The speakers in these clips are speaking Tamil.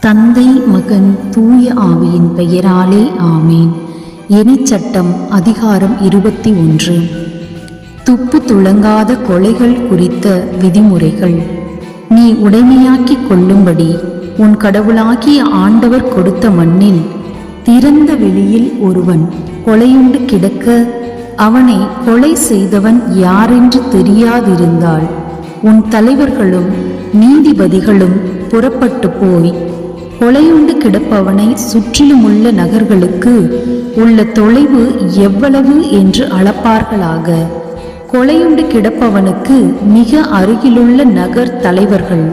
தந்தை, மகன், தூய ஆவியின் பெயராலே ஆமேன். எனிச்சட்டம் அதிகாரம் 21. துப்பு துளங்காத கொலைகள் குறித்த விதிமுறைகள். நீ உடைமையாக்கிக் கொள்ளும்படி உன் கடவுளாகிய ஆண்டவர் கொடுத்த மண்ணில் திறந்த வெளியில் ஒருவன் கொலையுண்டு கிடக்க அவனை கொலை செய்தவன் யாரென்று தெரியாதிருந்தால் உன் தலைவர்களும் நீதிபதிகளும் புறப்பட்டு போய் கொலையுண்டு கிடப்பவனை சுற்றிலுமுள்ள நகர்களுக்கு உள்ள தொலைவு எவ்வளவு என்று அளப்பார்களாக. கொலையுண்டு கிடப்பவனுக்கு மிக அருகிலுள்ள நகர் தலைவர்கள்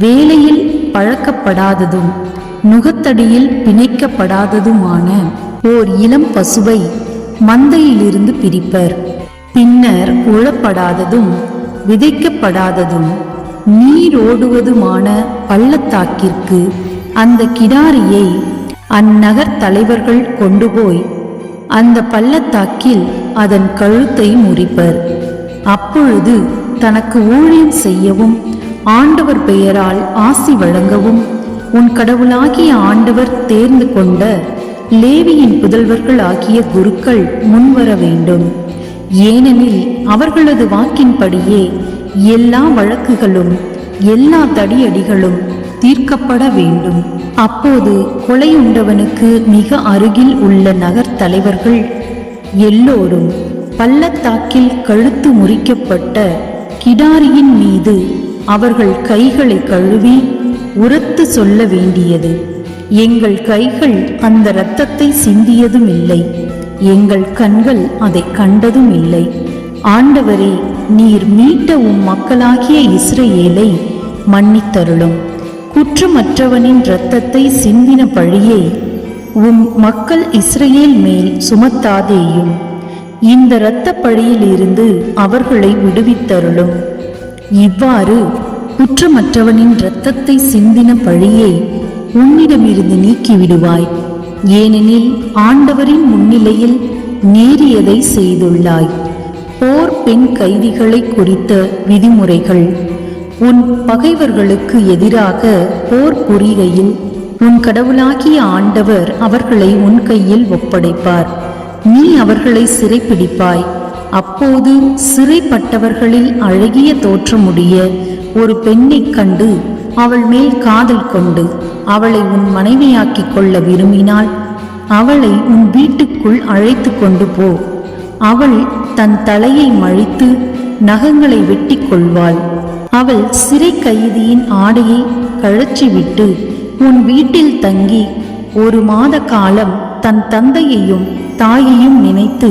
வேலையில் பழக்கப்படாததும் நுகத்தடியில் பிணைக்கப்படாததுமான ஓர் இளம் பசுவை மந்தையிலிருந்து பிரிப்பர். பின்னர் உழப்படாததும் விதைக்கப்படாததும் நீரோடுவதுமான பள்ளத்தாக்கிற்கு அந்த கிடாரியை அந்நகர் தலைவர்கள் கொண்டு போய் அந்த பள்ளத்தாக்கில் அதன் கழுத்தை முறிப்பர். அப்பொழுது தனக்கு ஊழியம் செய்யவும் ஆண்டவர் பெயரால் ஆசி வழங்கவும் உன் கடவுளாகிய ஆண்டவர் தேர்ந்து கொண்ட லேவியின் புதல்வர்கள் ஆகிய குருக்கள் முன்வர வேண்டும். ஏனெனில் அவர்களது வாக்கின்படியே எல்லா வழக்குகளும் எல்லா தடியடிகளும் தீர்க்கப்பட வேண்டும். அப்போது கொலையுண்டவனுக்கு மிக அருகில் உள்ள நகர் தலைவர்கள் எல்லோரும் பள்ளத்தாக்கில் கழுத்து முறிக்கப்பட்ட கிடாரியின் மீது அவர்கள் கைகளை கழுவி உரத்து சொல்ல வேண்டியது, எங்கள் கைகள் அந்த இரத்தத்தை சிந்தியதும் இல்லை, எங்கள் கண்கள் அதை கண்டதும் இல்லை. ஆண்டவரே, நீர் மீட்ட உம் மக்களாகிய இஸ்ரவேலை மன்னித்தருளும். குற்றமற்றவனின் இரத்தத்தை சிந்தின பழியை உம் மக்கள் இஸ்ரவேல் மேல் சுமத்தாதேயும். இந்த இரத்த பழியிலிருந்து அவர்களை விடுவித்தருளும். இவ்வாறு குற்றமற்றவனின் இரத்தத்தை சிந்தின பழியை உன்னிடமிருந்து நீக்கிவிடுவாய். ஏனெனில் ஆண்டவரின் முன்னிலையில் நேரியதை செய்துள்ளாய். போர் பெண் கைதிகளை குறித்த விதிமுறைகள். உன் பகைவர்களுக்கு எதிராக போர் புரிகையில் உன் கடவுளாகிய ஆண்டவர் அவர்களை உன் கையில் ஒப்படைப்பார். நீ அவர்களை சிறைப்பிடிப்பாய். அப்போது சிறைப்பட்டவர்களில் அழகிய தோற்றமுடைய ஒரு பெண்ணை கண்டு அவள் மேல் காதல் கொண்டு அவளை உன் மனைவியாக்கிக் கொள்ள விரும்பினால் அவளை உன் வீட்டுக்குள் அழைத்து கொண்டு போ. அவள் தன் தலையை மழித்து நகங்களை வெட்டி கொள்வாள். அவள் சிறை கைதியின் ஆடையை கழற்றிவிட்டு உன் வீட்டில் தங்கி 1 மாத காலம் தன் தந்தையையும் தாயையும் நினைத்து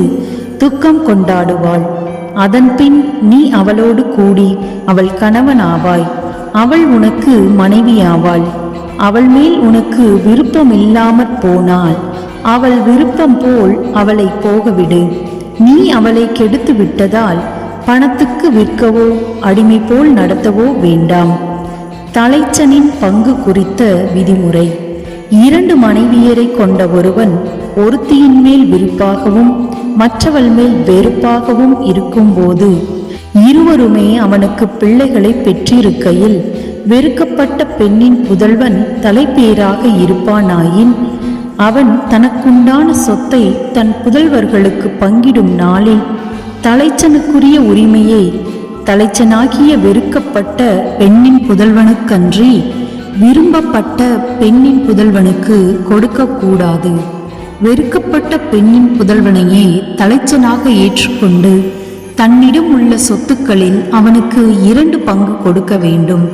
துக்கம் கொண்டாடுவாள். அதன்பின் நீ அவளோடு கூடி அவள் கணவனாவாய். அவள் உனக்கு மனைவியாவாள். அவள் மேல் உனக்கு விருப்பமில்லாமற் போனால் அவள் விருப்பம் போல் அவளை போகவிடு. நீ அவளை கெடுத்து விட்டதால் பணத்துக்கு விற்கவோ அடிமை போல் நடத்தவோ வேண்டாம். தலைச்சனின் பங்கு குறித்த விதிமுறை. 2 மனைவியரை கொண்ட ஒருவன் ஒருத்தியின் மேல் விருப்பாகவும் மற்றவள் மேல் வெறுப்பாகவும் இருக்கும்போது இருவருமே அவனுக்கு பிள்ளைகளை பெற்றிருக்கையில் வெறுக்கப்பட்ட பெண்ணின் புதல்வன் தலைப்பேராக இருப்பானாயின் அவன் தனக்குண்டான சொத்தை தன் புதல்வர்களுக்கு பங்கிடும் நாளில் தலைச்சனுக்குரிய உரிமையை தலைச்சனாகிய வெறுக்கப்பட்ட பெண்ணின் புதல்வனுக்கன்றி விரும்பப்பட்ட பெண்ணின் புதல்வனுக்கு கொடுக்கக்கூடாது. வெறுக்கப்பட்ட பெண்ணின் புதல்வனையே தலைச்சனாக ஏற்றுக்கொண்டு தன்னிடம் உள்ள சொத்துக்களில் அவனுக்கு 2 பங்கு கொடுக்க வேண்டும்.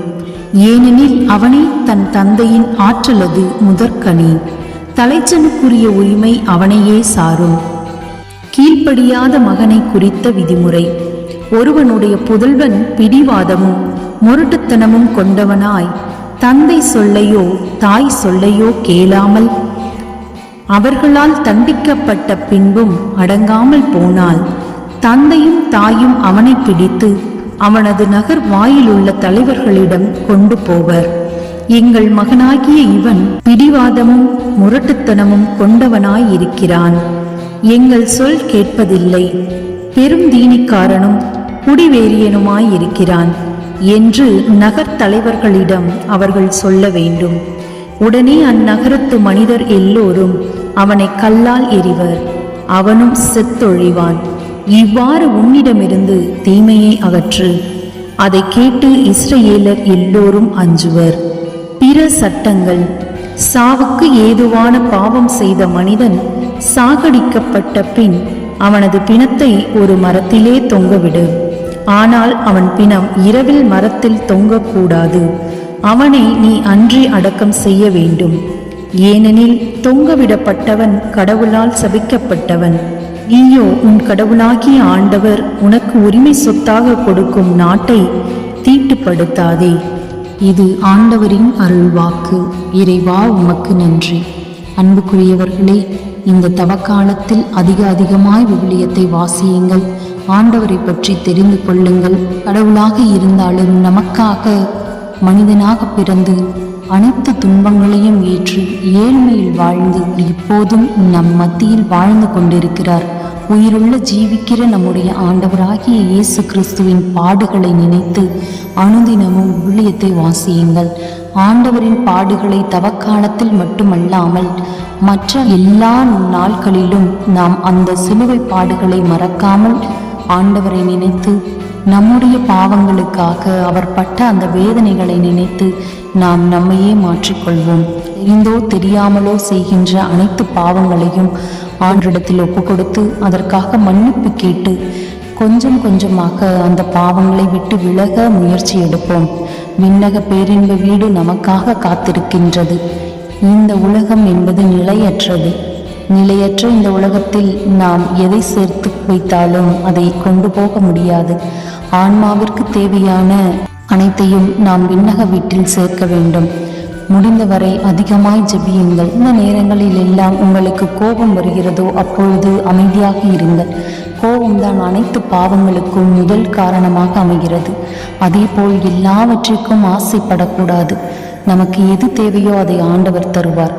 ஏனெனில் அவனே தன் தந்தையின் ஆற்றலது முதற்கனி. தலைச்சனுக்குரிய உரிமை அவனையே சாரும். கீழ்ப்படியாத மகனை குறித்த விதிமுறை. ஒருவனுடைய புதல்வன் பிடிவாதமும் முரட்டுத்தனமும் கொண்டவனாய் தந்தை சொல்லையோ தாய் சொல்லையோ கேளாமல் அவர்களால் தண்டிக்கப்பட்ட பின்பும் அடங்காமல் போனால் தந்தையும் தாயும் அவனை பிடித்து அவனது நகர் வாயிலுள்ள தலைவர்களிடம் கொண்டு போவர். எங்கள் மகனாகிய இவன் பிடிவாதமும் முரட்டுத்தனமும் கொண்டவனாயிருக்கிறான், எங்கள் சொல் கேட்பதில்லை, பெரும் தீனிக்காரனும் குடிவேறியனுமாயிருக்கிறான் என்று நகர் தலைவர்களிடம் அவர்கள் சொல்ல வேண்டும். உடனே அந்நகரத்து மனிதர் எல்லோரும் அவனை கல்லால் எறிவர், அவனும் செத்தொழிவான். இவ்வாறு உன்னிடமிருந்து தீமையை அகற்று. அதை கேட்டு இஸ்ரவேலர் எல்லோரும் அஞ்சுவர். பிற சட்டங்கள். சாவுக்கு ஏதுவான பாவம் செய்த மனிதன் சாகடிக்கப்பட்ட பின் அவனது பிணத்தை ஒரு மரத்திலே தொங்கவிடு. ஆனால் அவன் பிணம் இரவில் மரத்தில் தொங்கக்கூடாது. அவனை நீ அன்றி அடக்கம் செய்ய வேண்டும். ஏனெனில் தொங்கவிடப்பட்டவன் கடவுளால் சபிக்கப்பட்டவன். நீயோ உன் கடவுளாகிய ஆண்டவர் உனக்கு உரிமை சொத்தாக கொடுக்கும் நாட்டை தீட்டுப்படுத்தாதே. இது ஆண்டவரின் அருள்வாக்கு. இறைவா, உமக்கு நன்றி. அன்புக்குரியவர்களே, இந்த தவக்காலத்தில் அதிகமாய் விவிலியத்தை வாசியுங்கள். ஆண்டவரை பற்றி தெரிந்து கொள்ளுங்கள். கடவுளாக இருந்தாலும் நமக்காக மனிதனாக பிறந்து அனைத்து துன்பங்களையும் ஏற்று ஏழ்மையில் வாழ்ந்து இப்போதும் நம் மத்தியில் வாழ்ந்து கொண்டிருக்கிறார். உயிருள்ள ஜீவிக்கிற நம்முடைய ஆண்டவராகிய இயேசு கிறிஸ்துவின் பாடுகளை நினைத்து அனுதினமும் விவிலியத்தை வாசியுங்கள். ஆண்டவரின் பாடுகளை தவக்காலத்தில் மட்டுமல்லாமல் மற்ற எல்லா நாட்களிலும் நாம் அந்த சிலுவை பாடுகளை மறக்காமல் ஆண்டவரை நினைத்து நம்முடைய பாவங்களுக்காக அவர் பட்ட அந்த வேதனைகளை நினைத்து நாம் நம்மையே மாற்றிக்கொள்வோம். தெரிந்தோ தெரியாமலோ செய்கின்ற அனைத்து பாவங்களையும் ஆண்டவரிடத்தில் ஒப்பு கொடுத்து அதற்காக மன்னிப்பு கேட்டு கொஞ்சம் கொஞ்சமாக அந்த பாவங்களை விட்டு விலக முயற்சி எடுப்போம். விண்ணக பேரின்ப வீடு நமக்காக காத்திருக்கின்றது. இந்த உலகம் என்பது நிலையற்றது. நிலையற்ற இந்த உலகத்தில் நாம் எதை சேர்த்து வைத்தாலும் அதை கொண்டு போக முடியாது. ஆன்மாவிற்கு தேவையான அனைத்தையும் நாம் விண்ணக வீட்டில் சேர்க்க வேண்டும். முடிந்தவரை அதிகமாய் ஜெபியுங்கள். இந்த நேரங்களில் எல்லாம் உங்களுக்கு கோபம் வருகிறதோ அப்பொழுது அமைதியாக இருங்கள். கோபம்தான் அனைத்து பாவங்களுக்கும் முதல் காரணமாக அமைகிறது. அதேபோல் எல்லாவற்றிற்கும் ஆசைப்படக்கூடாது. நமக்கு எது தேவையோ அதை ஆண்டவர் தருவார்.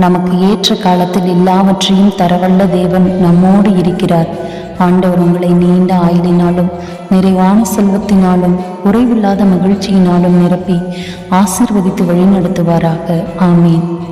நமக்கு ஏற்ற காலத்தில் எல்லாவற்றையும் தரவல்ல தேவன் நம்மோடு இருக்கிறார். ஆண்டவர் உங்களை நீண்ட ஆயுளினாலும் நிறைவான செல்வத்தினாலும் குறைவில்லாத மகிழ்ச்சியினாலும் நிரப்பி ஆசீர்வதித்து வழிநடத்துவாராக. ஆமீன்.